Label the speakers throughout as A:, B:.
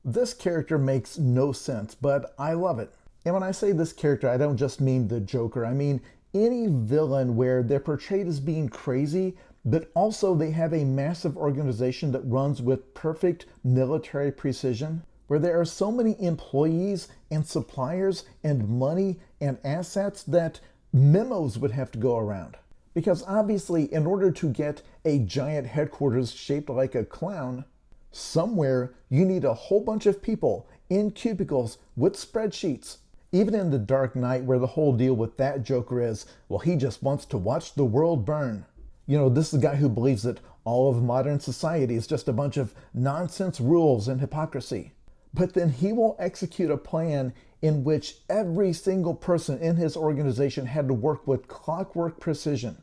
A: This character makes no sense, but I love it. And when I say this character, I don't just mean the Joker. I mean any villain where they're portrayed as being crazy, but also they have a massive organization that runs with perfect military precision, where there are so many employees and suppliers and money and assets that memos would have to go around. Because obviously, in order to get a giant headquarters shaped like a clown, somewhere you need a whole bunch of people in cubicles with spreadsheets. Even in The Dark Knight, where the whole deal with that Joker is, well, he just wants to watch the world burn. You know, this is a guy who believes that all of modern society is just a bunch of nonsense rules and hypocrisy. But then he will execute a plan in which every single person in his organization had to work with clockwork precision.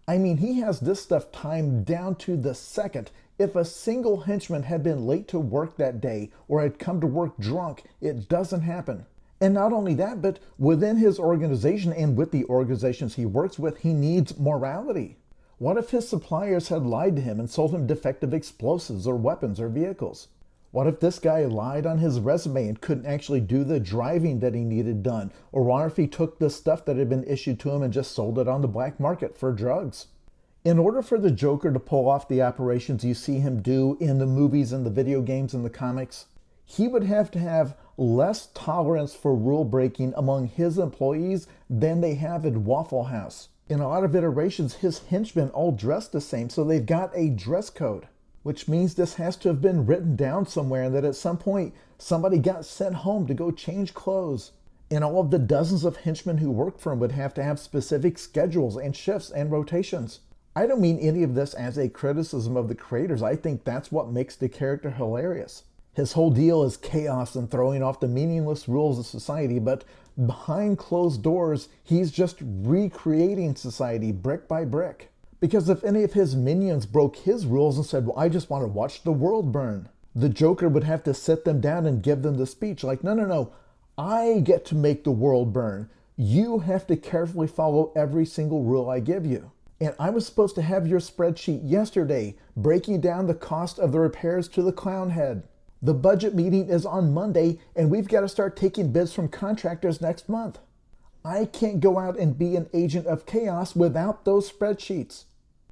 A: I mean, he has this stuff timed down to the second. If a single henchman had been late to work that day or had come to work drunk, it doesn't happen. And not only that, but within his organization and with the organizations he works with, he needs morality. What if his suppliers had lied to him and sold him defective explosives or weapons or vehicles? What if this guy lied on his resume and couldn't actually do the driving that he needed done? Or what if he took the stuff that had been issued to him and just sold it on the black market for drugs? In order for the Joker to pull off the operations you see him do in the movies and the video games and the comics, he would have to have less tolerance for rule breaking among his employees than they have in Waffle House. In a lot of iterations, his henchmen all dress the same, so they've got a dress code, which means this has to have been written down somewhere and that at some point somebody got sent home to go change clothes. And all of the dozens of henchmen who work for him would have to have specific schedules and shifts and rotations. I don't mean any of this as a criticism of the creators. I think that's what makes the character hilarious. His whole deal is chaos and throwing off the meaningless rules of society, but behind closed doors, he's just recreating society brick by brick. Because if any of his minions broke his rules and said, well, I just want to watch the world burn, the Joker would have to sit them down and give them the speech like, no, I get to make the world burn. You have to carefully follow every single rule I give you. And I was supposed to have your spreadsheet yesterday, breaking down the cost of the repairs to the clown head. The budget meeting is on Monday, and we've got to start taking bids from contractors next month. I can't go out and be an agent of chaos without those spreadsheets.